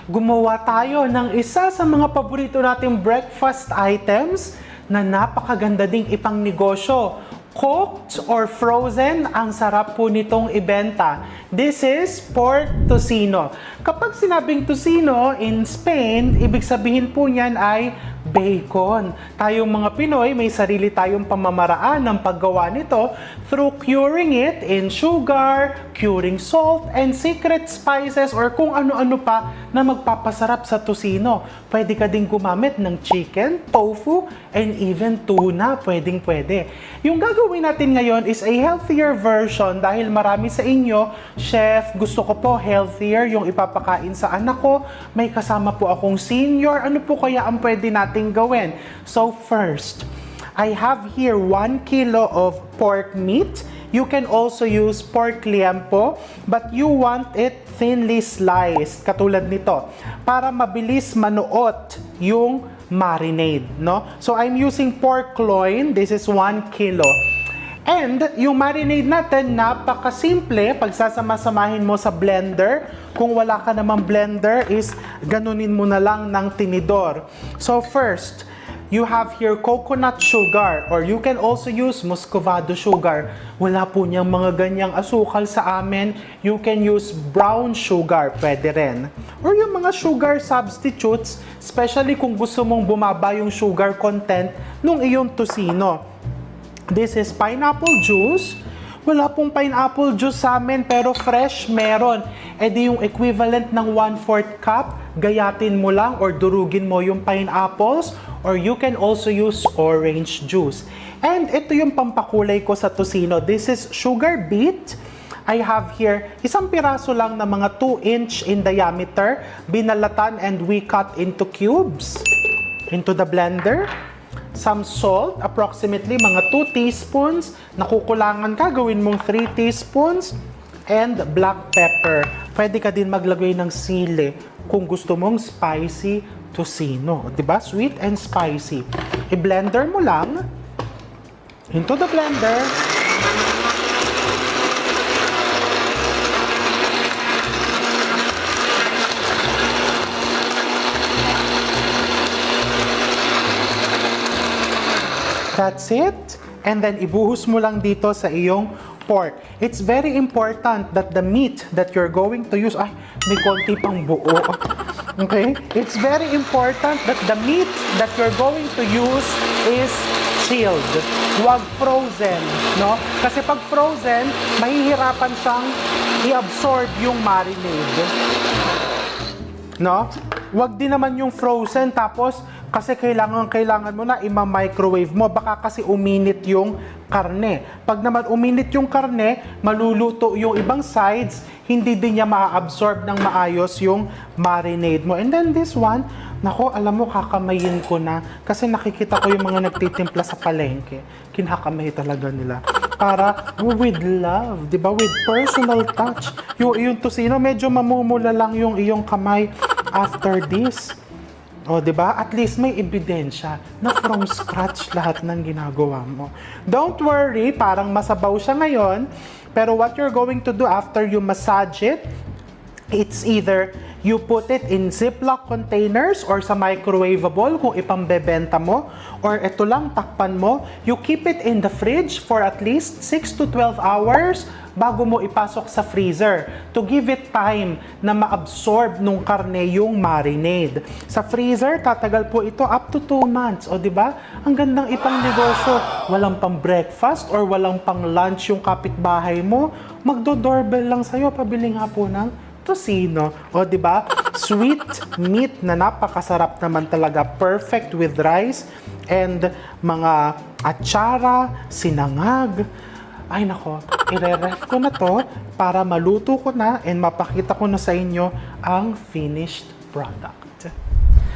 gumawa tayo ng isa sa mga paborito nating breakfast items na napakaganda ding ipang negosyo. Cooked or frozen, ang sarap po nitong ibenta. This is pork tocino. Kapag sinabing tocino in Spain, ibig sabihin po niyan ay bacon. Tayong mga Pinoy, may sarili tayong pamamaraan ng paggawa nito through curing it in sugar, curing salt, and secret spices or kung ano-ano pa na magpapasarap sa tocino. Pwede ka ding gumamit ng chicken, tofu, and even tuna. Pwedeng-pwede. Yung gagawin natin ngayon is a healthier version dahil marami sa inyo, Chef, gusto ko po healthier yung ipapakain sa anak ko. May kasama po akong senior. Ano po kaya ang pwede nating gawin? So first, I have here 1 kilo of pork meat. You can also use pork liempo, but you want it thinly sliced, katulad nito, para mabilis manuot yung marinade, no? So I'm using pork loin. This is 1 kilo. And yung marinade natin, napakasimple. Pagsasama-samahin mo sa blender. Kung wala ka namang blender, is ganunin mo na lang ng tinidor. So first, you have here coconut sugar or you can also use muscovado sugar. Wala po niyang mga ganyang asukal sa amin. You can use brown sugar, pwede rin. Or yung mga sugar substitutes, especially kung gusto mong bumaba yung sugar content nung iyong tocino. This is pineapple juice. Wala pong pineapple juice sa amin pero fresh meron. E di yung equivalent ng 1/4 cup, gayatin mo lang or durugin mo yung pineapples or you can also use orange juice. And ito yung pampakulay ko sa tocino. This is sugar beet. I have here isang piraso lang na mga 2-inch in diameter, binalatan and we cut into cubes into the blender. Some salt, approximately mga 2 teaspoons. Nakukulangan ka, gawin mong 3 teaspoons. And black pepper. Pwede ka din maglagay ng sili kung gusto mong spicy tocino. Diba? Sweet and spicy. I-blender mo lang. Into the blender. That's it. And then, ibuhos mo lang dito sa iyong pork. It's very important that the meat that you're going to use, ay, may konti pang buo. Okay? It's very important that the meat that you're going to use is chilled. Huwag frozen, no? Kasi pag frozen, mahihirapan siyang i-absorb yung marinade. No? Huwag din naman yung frozen tapos kasi kailangan mo na ima-microwave mo. Baka kasi uminit yung karne. Pag naman uminit yung karne, maluluto yung ibang sides, hindi din niya ma-absorb ng maayos yung marinade mo. And then this one, nako, alam mo, kakamayin ko na. Kasi nakikita ko yung mga nagtitimpla sa palengke. Kinakamay talaga nila. Para with love, di ba? With personal touch. Yung tocino, medyo mamumula lang yung iyong kamay after this. O, di ba? At least may ebidensya na from scratch lahat ng ginagawa mo. Don't worry, parang masabaw siya ngayon. Pero what you're going to do after you massage it, it's either you put it in Ziploc containers or sa microwavable kung ipambebenta mo. Or ito lang, takpan mo. You keep it in the fridge for at least 6 to 12 hours bago mo ipasok sa freezer to give it time na ma-absorb nung karne yung marinade. Sa freezer, tatagal po ito up to 2 months. O di ba? Ang gandang ipang negosyo. Walang pang breakfast or walang pang lunch yung kapitbahay mo. Magdo-doorbell lang sa'yo, pabili nga po ng tocino. O di ba? Sweet meat na napakasarap naman talaga. Perfect with rice and mga atsara, sinangag. Ay nako, ire-ref ko na to para maluto ko na and mapakita ko na sa inyo ang finished product.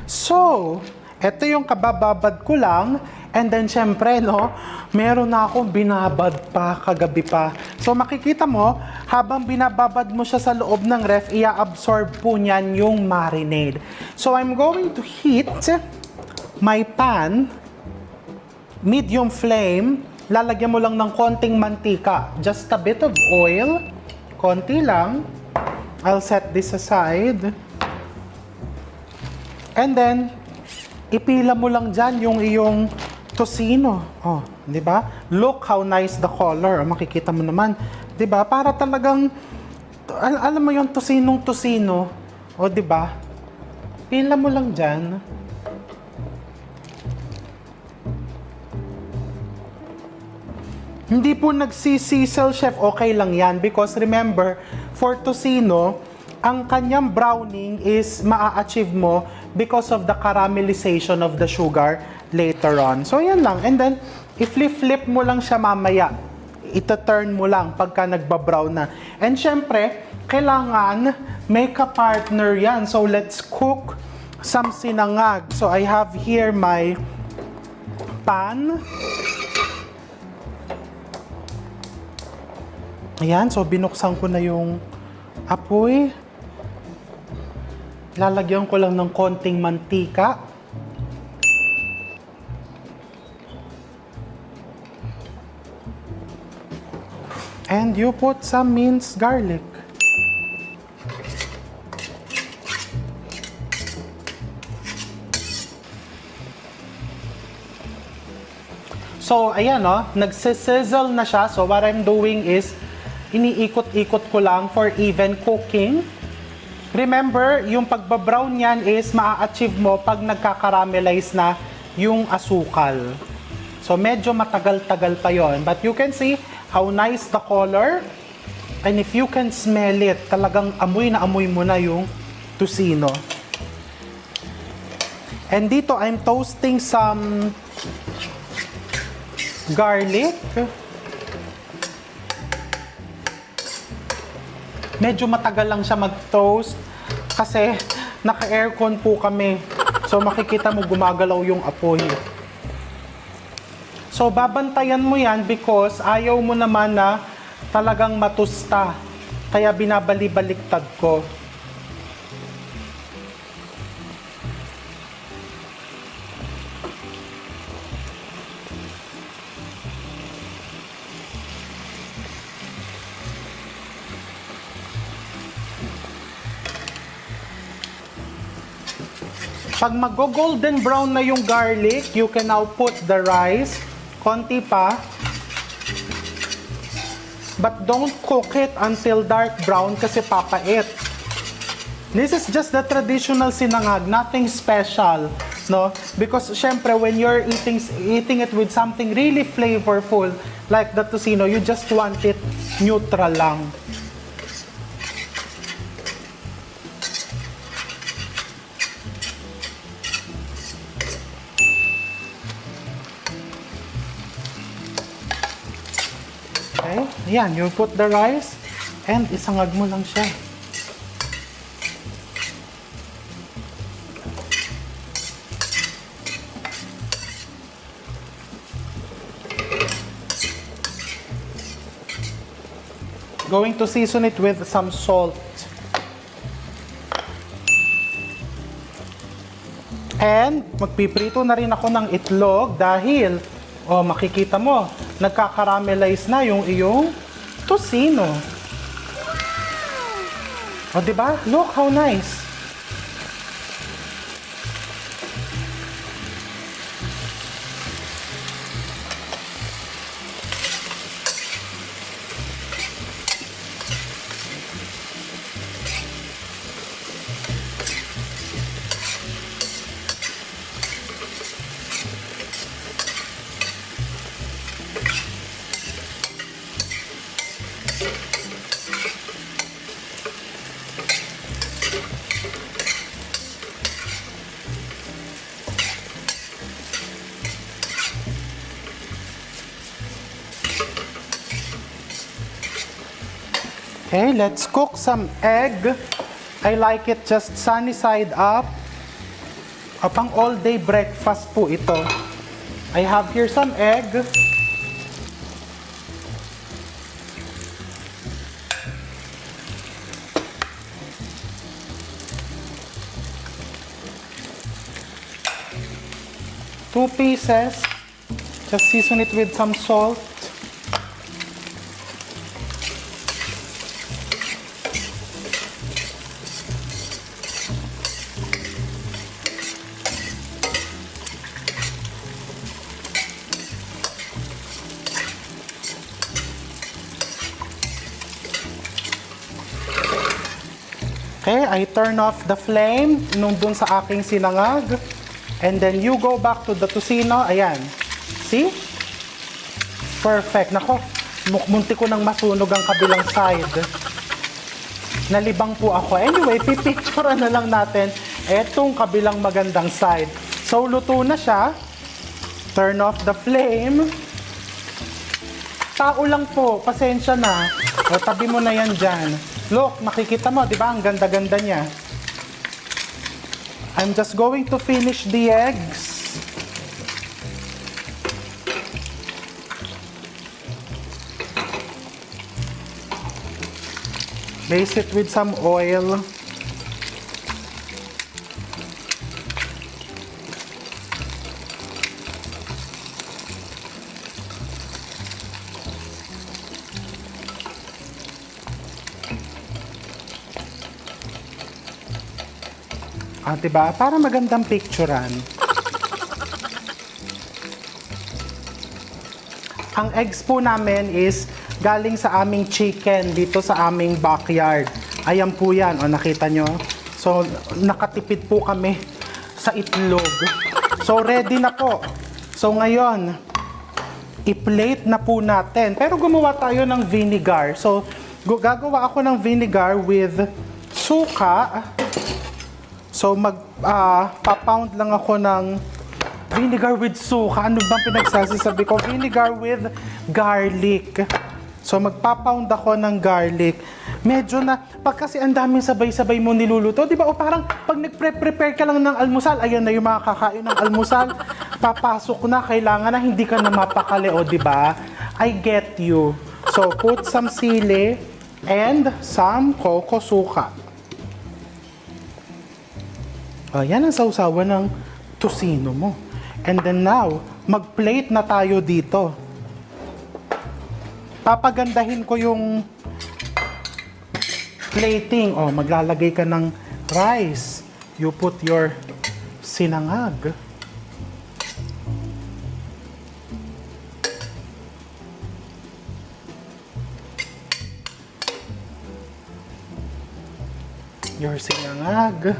So, ito yung kabababad ko lang. And then, syempre, no, meron na akong binabad pa kagabi pa. So, makikita mo, habang binababad mo siya sa loob ng ref, i-absorb po niyan yung marinade. So, I'm going to heat my pan, medium flame. Lalagyan mo lang ng konting mantika. Just a bit of oil. Konti lang. I'll set this aside. And then, ipila mo lang dyan yung iyong tocino. Oh, di ba? Look how nice the color. Makikita mo naman. Di ba? Para talagang, alam mo yung tocinong-tocino. O, di ba? Pila mo lang dyan. Hindi po nagsisizzle, chef. Okay lang yan. Because remember, for tocino, ang kanyang browning is maa-achieve mo because of the caramelization of the sugar later on. So, yan lang. And then, i-flip mo lang siya mamaya. Ita-turn mo lang pagka nagbabrown na. And syempre, kailangan may ka-partner yan. So, let's cook some sinangag. So, I have here my pan. Ayan, so binuksan ko na yung apoy. Lalagyan ko lang ng konting mantika. And you put some minced garlic. So, ayan o, nagsisizzle na siya. So, what I'm doing is, iniikot-ikot ko lang for even cooking. Remember, yung pagbabrown niyan is maa-achieve mo pag nagkakaramelize na yung asukal. So, medyo matagal-tagal pa yon. But you can see how nice the color. And if you can smell it, talagang amoy na amoy mo na yung tocino. And dito, I'm toasting some garlic. Medyo matagal lang siya mag-toast kasi naka-aircon po kami. So makikita mo gumagalaw yung apoy. So babantayan mo yan because ayaw mo naman na talagang matusta. Kaya binabali-baliktad ko. Pag mag-golden brown na yung garlic, you can now put the rice. Konti pa. But don't cook it until dark brown kasi papait. This is just the traditional sinangag, nothing special, no? Because syempre when you're eating it with something really flavorful like the tocino, you just want it neutral lang. Okay, ayan, you put the rice and isangag mo lang siya. Going to season it with some salt. And magpiprito na rin ako ng itlog dahil makikita mo, nagkakaramelize na yung iyong tocino. O, diba? Look how nice. Okay, let's cook some egg. I like it just sunny side up. Pang all-day breakfast po ito. I have here some egg. Two pieces. Just season it with some salt. Okay, I turn off the flame nung dun sa aking sinangag. And then you go back to the tocino. Ayan. See? Perfect. Nako, munti ko nang masunog ang kabilang side. Nalibang po ako. Anyway, pipicture na lang natin etong kabilang magandang side. So, luto na siya. Turn off the flame. Tao lang po. Pasensya na. O, tabi mo na yan dyan. Look, makikita mo, di ba? Ang ganda-ganda niya. I'm just going to finish the eggs. Base it with some oil. Diba? Para magandang picturean. Ang eggs po namin is galing sa aming chicken dito sa aming backyard. Ayan po yan. O, nakita nyo? So, nakatipid po kami sa itlog. So, ready na po. So, ngayon, i-plate na po natin. Pero gumawa tayo ng vinegar. So, gagawa ako ng vinegar with suka. So, pa-pound lang ako ng vinegar with suka. Ano bang pinagsasabi ko? Vinegar with garlic. So, magpa-pound ako ng garlic. Medyo na, pag kasi ang daming sabay-sabay mo niluluto, di ba? O parang pag nag-prepare ka lang ng almusal, ayan na yung mga kakain ng almusal, papasok na, kailangan na hindi ka na mapakali, o di ba? I get you. So, put some sili and some coco suka. Yan ang sausawan ng tocino mo. And then now, mag-plate na tayo dito. Papagandahin ko yung plating. Maglalagay ka ng rice. You put your sinangag. Your sinangag.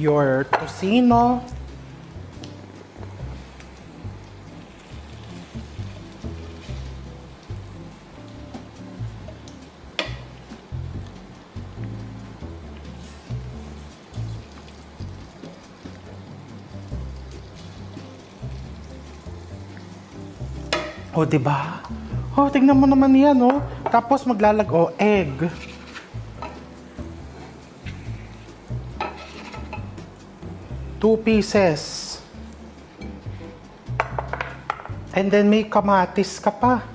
Your tocino. O, diba? Tingnan mo naman yan, Tapos egg. Two pieces. And then may kamatis ka pa.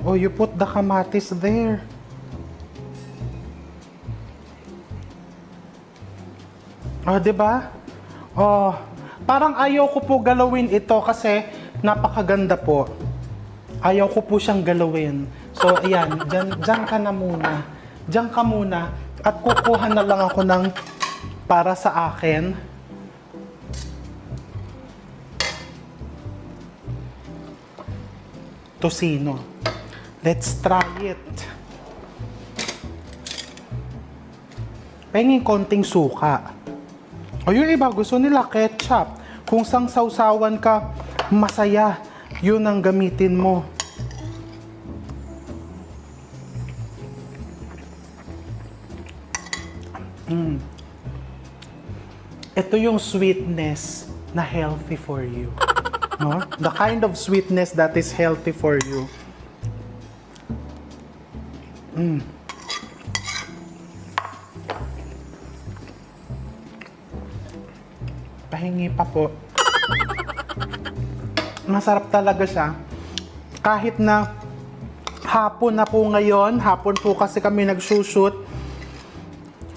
You put the kamatis there. Diba? Parang ayaw ko po galawin ito kasi napakaganda po. Ayaw ko po siyang galawin. So, ayan, dyan ka na muna. Dyan ka muna. At kukuha na lang ako ng para sa akin. Tocino. Let's try it. Penging konting suka. Yung iba gusto nila ketchup. Kung sang sausawan ka, masaya. Yun ang gamitin mo. Ito yung sweetness na healthy for you. No? The kind of sweetness that is healthy for you. Pahingi pa po. Masarap talaga siya. Kahit na hapon na po ngayon, hapon po kasi kami nag-shoot,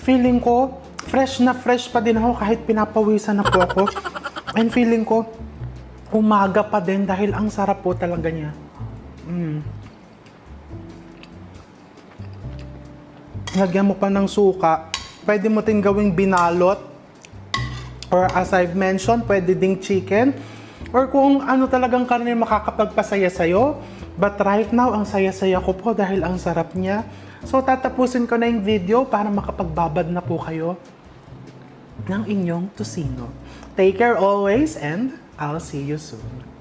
feeling ko, fresh na fresh pa din ako kahit pinapawisan na po ako. And feeling ko, umaga pa din dahil ang sarap po talaga niya. Lagyan mo pa ng suka. Pwede mo din gawing binalot. Or as I've mentioned, pwede ding chicken. Or kung ano talagang karne makakapagpasaya sa'yo, But right now, ang saya-saya ko po dahil ang sarap niya. So, tatapusin ko na yung video para makapagbabad na po kayo ng inyong tusino. Take care always and I'll see you soon.